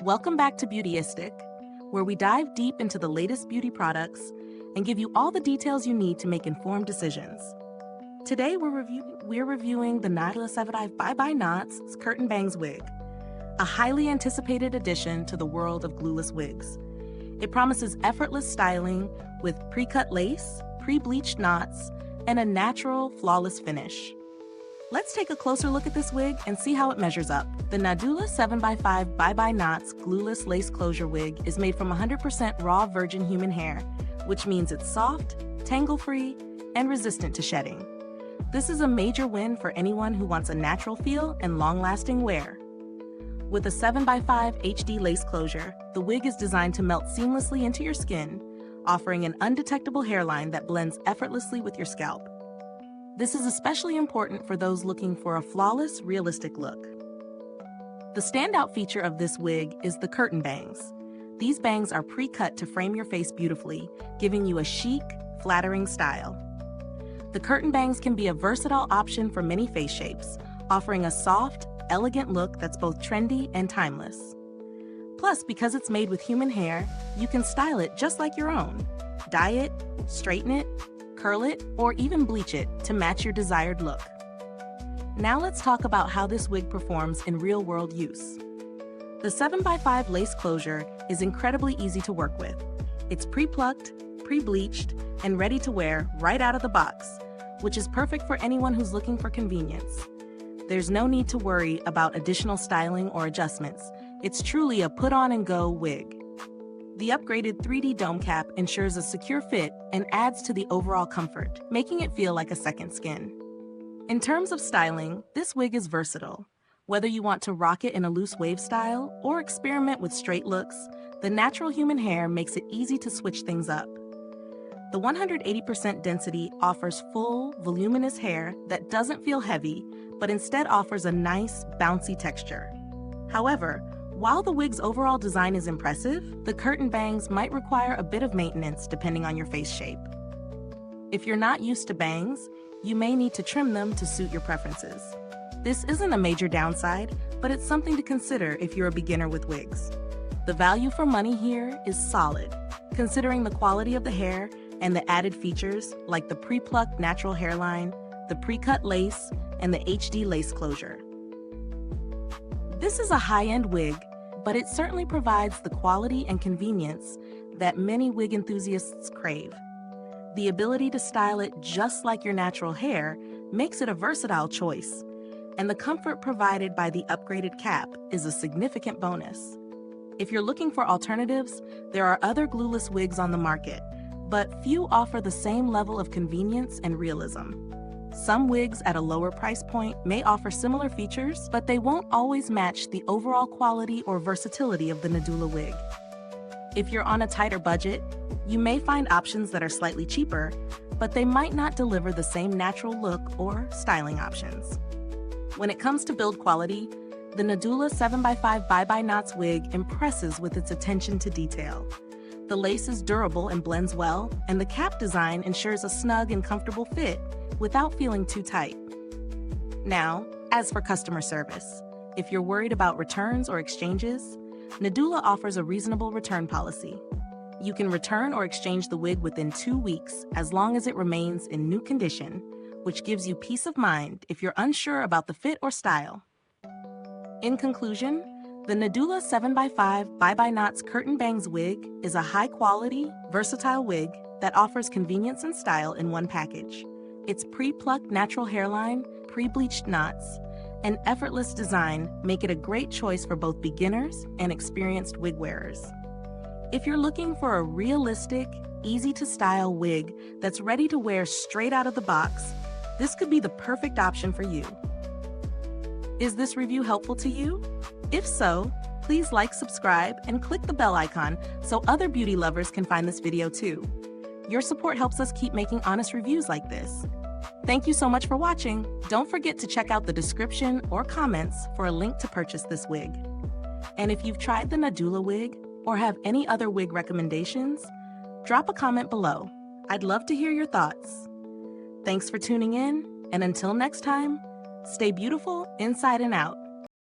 Welcome back to Beautyistic, where we dive deep into the latest beauty products and give you all the details you need to make informed decisions. Today we're reviewing the Nadula 7x5 by Knots Curtain Bangs wig, a highly anticipated addition to the world of glueless wigs. It promises effortless styling with pre-cut lace, pre-bleached knots, and a natural, flawless finish. Let's take a closer look at this wig and see how it measures up. The Nadula 7x5 by Knots Glueless Lace Closure Wig is made from 100% raw virgin human hair, which means it's soft, tangle-free, and resistant to shedding. This is a major win for anyone who wants a natural feel and long-lasting wear. With a 7x5 HD lace closure, the wig is designed to melt seamlessly into your skin, offering an undetectable hairline that blends effortlessly with your scalp. This is especially important for those looking for a flawless, realistic look. The standout feature of this wig is the curtain bangs. These bangs are pre-cut to frame your face beautifully, giving you a chic, flattering style. The curtain bangs can be a versatile option for many face shapes, offering a soft, elegant look that's both trendy and timeless. Plus, because it's made with human hair, you can style it just like your own. Dye it, straighten it, curl it, or even bleach it to match your desired look. Now let's talk about how this wig performs in real-world use. The 7x5 lace closure is incredibly easy to work with. It's pre-plucked, pre-bleached, and ready to wear right out of the box, which is perfect for anyone who's looking for convenience. There's no need to worry about additional styling or adjustments. It's truly a put-on-and-go wig. The upgraded 3D dome cap ensures a secure fit and adds to the overall comfort, making it feel like a second skin. In terms of styling, this wig is versatile. Whether you want to rock it in a loose wave style or experiment with straight looks, the natural human hair makes it easy to switch things up. The 180% density offers full, voluminous hair that doesn't feel heavy, but instead offers a nice, bouncy texture. However, while the wig's overall design is impressive, the curtain bangs might require a bit of maintenance depending on your face shape. If you're not used to bangs, you may need to trim them to suit your preferences. This isn't a major downside, but it's something to consider if you're a beginner with wigs. The value for money here is solid, considering the quality of the hair and the added features like the pre-plucked natural hairline, the pre-cut lace, and the HD lace closure. This is a high-end wig, but it certainly provides the quality and convenience that many wig enthusiasts crave. The ability to style it just like your natural hair makes it a versatile choice, and the comfort provided by the upgraded cap is a significant bonus. If you're looking for alternatives, there are other glueless wigs on the market, but few offer the same level of convenience and realism. Some wigs at a lower price point may offer similar features, but they won't always match the overall quality or versatility of the Nadula wig. If you're on a tighter budget, you may find options that are slightly cheaper, but they might not deliver the same natural look or styling options. When it comes to build quality, the Nadula 7x5 by Knots wig impresses with its attention to detail. The lace is durable and blends well, and the cap design ensures a snug and comfortable fit without feeling too tight. Now, as for customer service, if you're worried about returns or exchanges, Nadula offers a reasonable return policy. You can return or exchange the wig within 2 weeks as long as it remains in new condition, which gives you peace of mind if you're unsure about the fit or style. In conclusion, the Nadula 7x5 by Knots Curtain Bangs wig is a high-quality, versatile wig that offers convenience and style in one package. Its pre-plucked natural hairline, pre-bleached knots, and effortless design make it a great choice for both beginners and experienced wig wearers. If you're looking for a realistic, easy-to-style wig that's ready to wear straight out of the box, this could be the perfect option for you. Is this review helpful to you? If so, please like, subscribe, and click the bell icon so other beauty lovers can find this video too. Your support helps us keep making honest reviews like this. Thank you so much for watching. Don't forget to check out the description or comments for a link to purchase this wig. And if you've tried the Nadula wig or have any other wig recommendations, drop a comment below. I'd love to hear your thoughts. Thanks for tuning in, and until next time, stay beautiful inside and out.